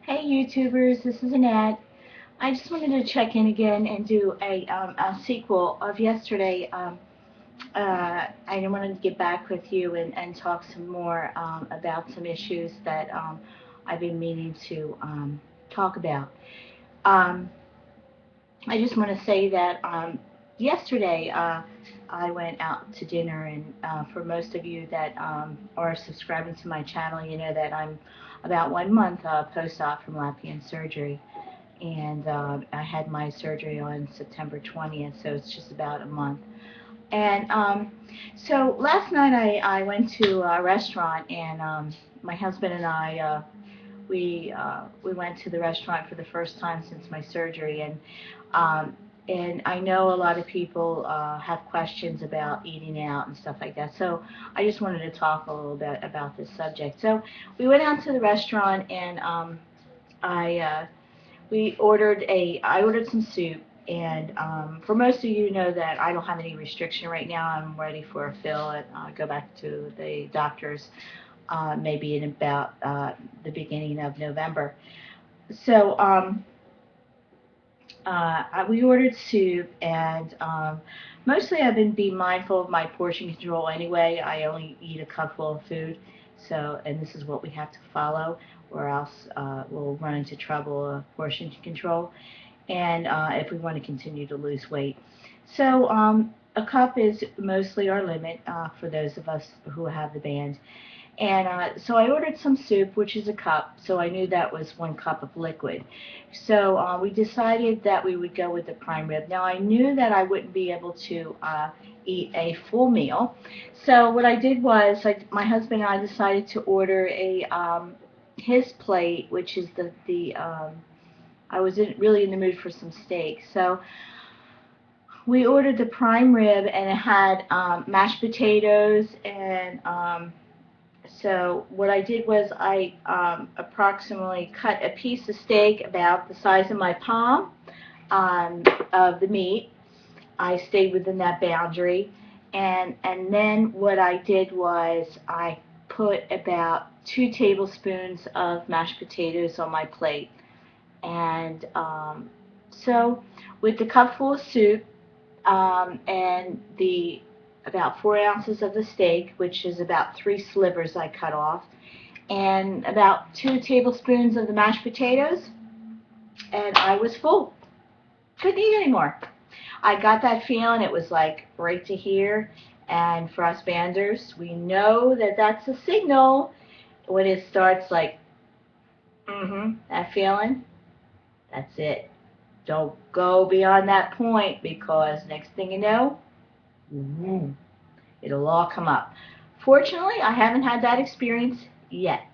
Hey YouTubers, this is Annette. I just wanted to check in again and do a sequel of yesterday. I wanted to get back with you and talk some more about some issues that I've been meaning to talk about. Um, I just want to say that yesterday I went out to dinner, and for most of you that are subscribing to my channel, you know that I'm about 1 month post-op from lapband surgery. And I had my surgery on September 20th, so it's just about a month. And so last night I went to a restaurant, and my husband and I we went to the restaurant for the first time since my surgery, um, and I know a lot of people have questions about eating out and stuff like that. So I just wanted to talk a little bit about this subject. So we went out to the restaurant, and I I ordered some soup, and for most of you know that I don't have any restriction right now. I'm ready for a fill and go back to the doctors maybe in about the beginning of November. So we ordered soup, and mostly I've been being mindful of my portion control anyway. I only eat a cupful of food, so, and this is what we have to follow, or else we'll run into trouble of portion control, and if we want to continue to lose weight. So a cup is mostly our limit for those of us who have the band. And so I ordered some soup, which is a cup, so I knew that was 1 cup of liquid. So we decided that we would go with the prime rib. Now I knew that I wouldn't be able to eat a full meal. So what I did was, my husband and I decided to order his plate, which is I was really in the mood for some steak. So we ordered the prime rib, and it had mashed potatoes, and so what I did was I approximately cut a piece of steak about the size of my palm of the meat. I stayed within that boundary, and then what I did was I put about 2 tablespoons of mashed potatoes on my plate. And so with the cupful of soup and the about 4 ounces of the steak, which is about 3 slivers I cut off, and about 2 tablespoons of the mashed potatoes, and I was full. Couldn't eat anymore. I got that feeling. It was like right to here. And for us banders, we know that that's a signal when it starts like, that feeling. That's it. Don't go beyond that point, because next thing you know, it'll all come up. Fortunately, I haven't had that experience yet.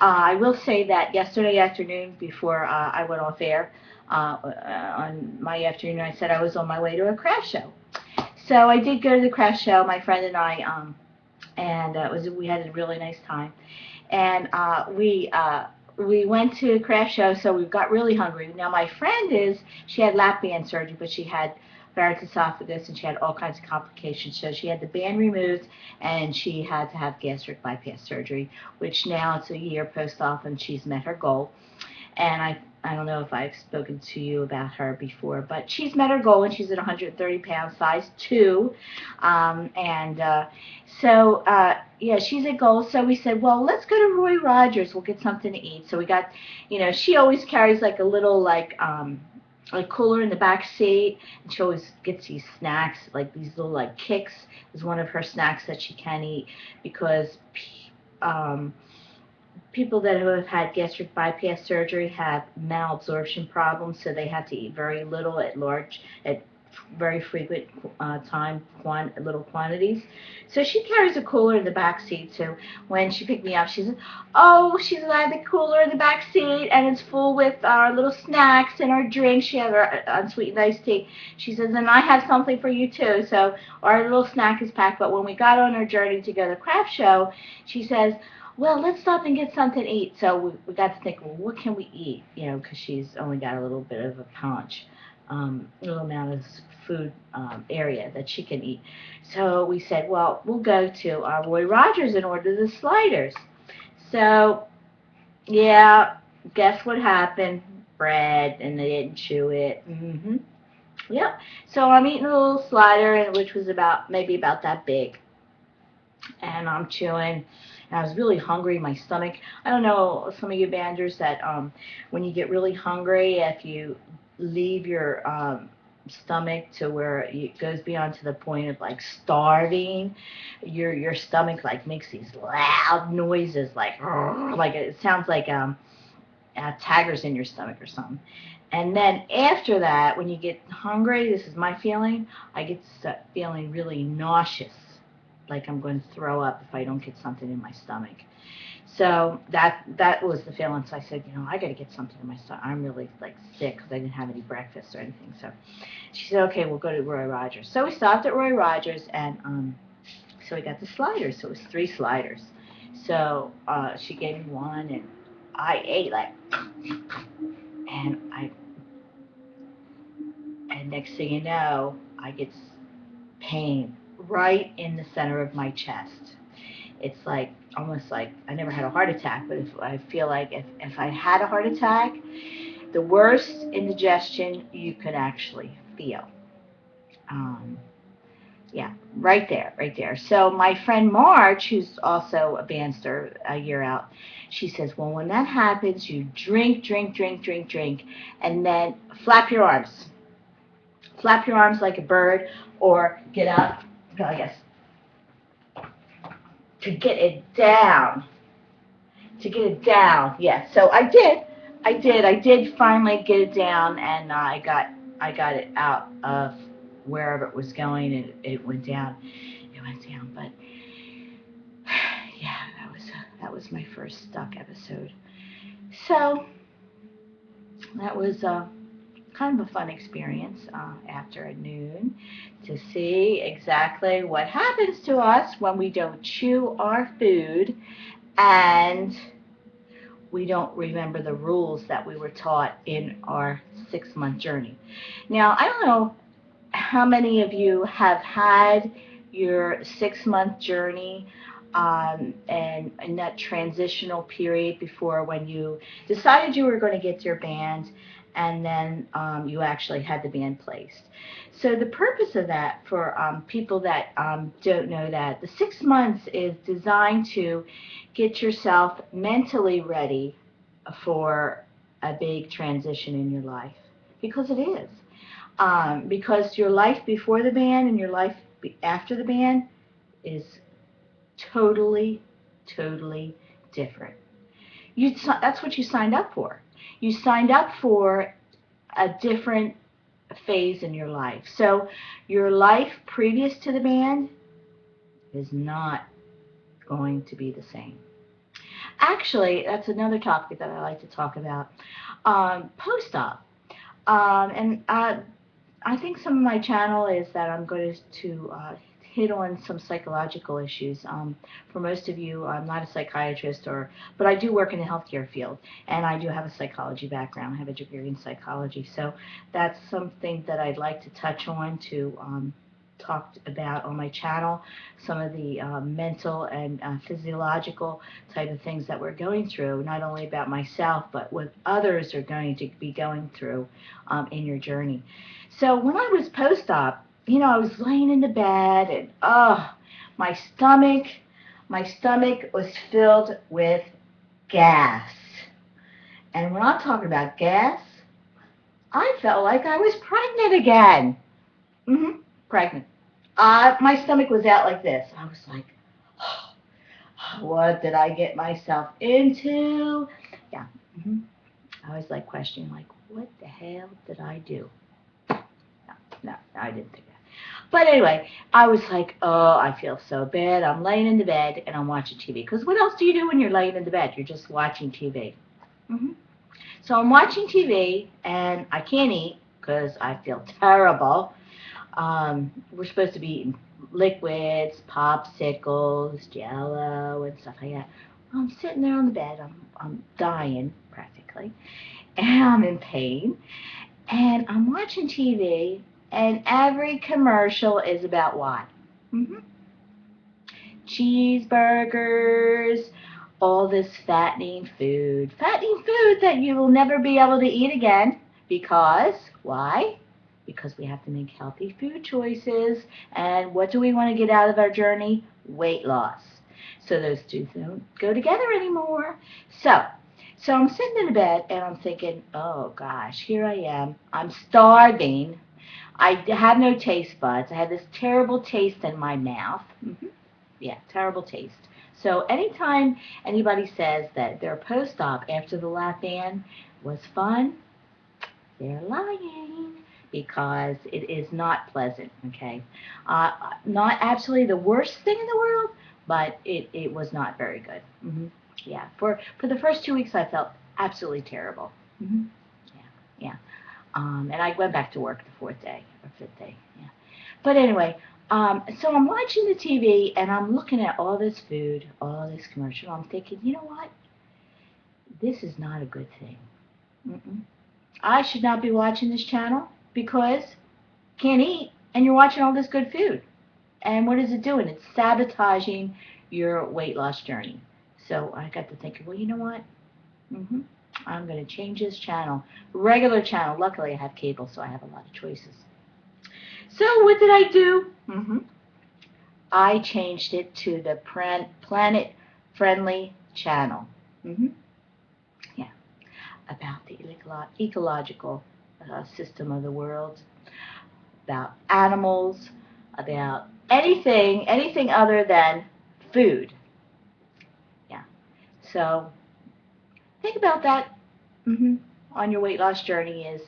I will say that yesterday afternoon, before I went off air, on my afternoon, I said I was on my way to a craft show. So I did go to the craft show, my friend and I, and we had a really nice time. And we went to a craft show, so we got really hungry. Now my friend she had lap band surgery, but she had Barrett's esophagus, and she had all kinds of complications. So she had the band removed, and she had to have gastric bypass surgery, which now it's a year post-op, and she's met her goal. And I don't know if I've spoken to you about her before, but she's met her goal, and she's at 130 pounds, size 2. Yeah, she's at goal. So we said, well, let's go to Roy Rogers. We'll get something to eat. So we got, she always carries like a little like cooler in the back seat, and she always gets these snacks, like these little like kicks is one of her snacks that she can eat, because people that have had gastric bypass surgery have malabsorption problems, so they have to eat very little at very frequent little quantities. So she carries a cooler in the back seat. So when she picked me up, she said, "Oh, she's had the cooler in the back seat, and it's full with our little snacks and our drinks." She had her unsweetened iced tea. She says, "And I have something for you too." So our little snack is packed. But when we got on our journey to go to the craft show, she says, "Well, let's stop and get something to eat." So we got to think, well, what can we eat? Because she's only got a little bit of a paunch, little amount of food area that she can eat. So we said, well, we'll go to Roy Rogers and order the sliders. So, yeah, guess what happened? Bread, and they didn't chew it. Yep. So I'm eating a little slider, and which was maybe about that big, and I'm chewing. And I was really hungry. My stomach. I don't know, some of you banders that when you get really hungry, if you leave your stomach to where it goes beyond to the point of like starving, your stomach like makes these loud noises, like it sounds like tigers in your stomach or something. And then after that, when you get hungry, this is my feeling, I get feeling really nauseous, like I'm going to throw up if I don't get something in my stomach. So that was the feeling. So I said, I got to get something in my stomach. I'm really like sick because I didn't have any breakfast or anything. So she said, okay, we'll go to Roy Rogers. So we stopped at Roy Rogers, and so we got the sliders. So it was 3 sliders. So she gave me one, and I ate like, and next thing you know, I get pain right in the center of my chest. It's like almost like I never had a heart attack, but if I feel like if I had a heart attack, the worst indigestion you could actually feel. Um, yeah, right there, right there. So my friend Marge, who's also a bandster a year out, she says, well, when that happens, you drink, drink, drink, drink, drink, and then flap your arms. Flap your arms like a bird, or get up, I guess, to get it down. To get it down, yes. So I did finally get it down, and I got it out of wherever it was going, and it went down. It went down, but yeah, that was my first stuck episode. So that was kind of a fun experience after noon to see exactly what happens to us when we don't chew our food and we don't remember the rules that we were taught in our 6-month journey. Now, I don't know how many of you have had your 6-month journey and in that transitional period before when you decided you were going to get your band and then you actually had the band placed. So the purpose of that for people that don't know that, the 6 months is designed to get yourself mentally ready for a big transition in your life, because it is. Because your life before the band and your life after the band is totally, totally different. That's what you signed up for. You signed up for a different phase in your life. So your life previous to the band is not going to be the same. Actually, that's another topic that I like to talk about. Post-op. And I think some of my channel is that I'm going to hit on some psychological issues. For most of you, I'm not a psychiatrist, but I do work in the healthcare field, and I do have a psychology background. I have a degree in psychology, so that's something that I'd like to touch on to talk about on my channel, some of the mental and physiological type of things that we're going through, not only about myself, but what others are going to be going through in your journey. So when I was post-op, I was laying in the bed, and my stomach was filled with gas. And when I'm talking about gas, I felt like I was pregnant again. Pregnant. My stomach was out like this. I was like, oh, what did I get myself into? Yeah. I was like questioning, like, what the hell did I do? No, I didn't think that. But anyway, I was like, oh, I feel so bad. I'm laying in the bed and I'm watching TV. Because what else do you do when you're laying in the bed? You're just watching TV. So I'm watching TV and I can't eat because I feel terrible. We're supposed to be eating liquids, popsicles, Jello, and stuff like that. Well, I'm sitting there on the bed. I'm dying practically, and I'm in pain. And I'm watching TV, and every commercial is about what? Cheeseburgers, all this fattening food that you will never be able to eat again because, why? Because we have to make healthy food choices. And what do we want to get out of our journey? Weight loss. So those two don't go together anymore. So I'm sitting in bed and I'm thinking, oh gosh, here I am. I'm starving. I have no taste buds. I have this terrible taste in my mouth. Yeah, terrible taste. So anytime anybody says that their post-op after the lap band was fun, they're lying because it is not pleasant, okay? Not absolutely the worst thing in the world, but it was not very good. Yeah, for the first 2 weeks I felt absolutely terrible. Yeah, yeah. And I went back to work the fourth day or fifth day. Yeah. But anyway, so I'm watching the TV and I'm looking at all this food, all this commercial. I'm thinking, you know what? This is not a good thing. Mm-mm. I should not be watching this channel because can't eat and you're watching all this good food. And what is it doing? It's sabotaging your weight loss journey. So I got to thinking, well, you know what? I'm going to change this channel. Regular channel. Luckily, I have cable, so I have a lot of choices. So what did I do? I changed it to the planet-friendly channel. Yeah, about the ecological system of the world, about animals, about anything other than food. Yeah. So think about that on your weight loss journey is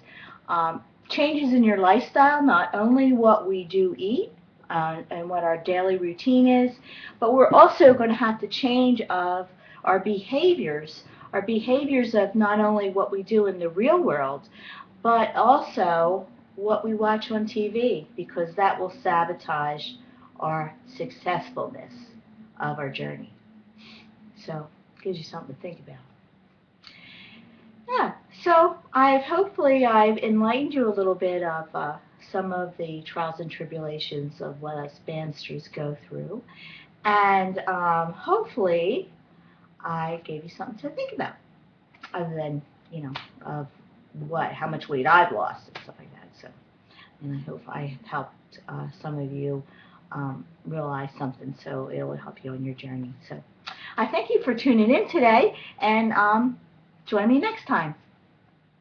changes in your lifestyle, not only what we do eat and what our daily routine is, but we're also going to have to change of our behaviors of not only what we do in the real world, but also what we watch on TV, because that will sabotage our successfulness of our journey. So it gives you something to think about. Yeah, so hopefully I've enlightened you a little bit of some of the trials and tribulations of what us bandsters go through, and hopefully I gave you something to think about, other than of how much weight I've lost and stuff like that. So, and I hope I helped some of you realize something, so it will help you on your journey. So, I thank you for tuning in today, and join me next time.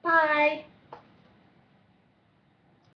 Bye.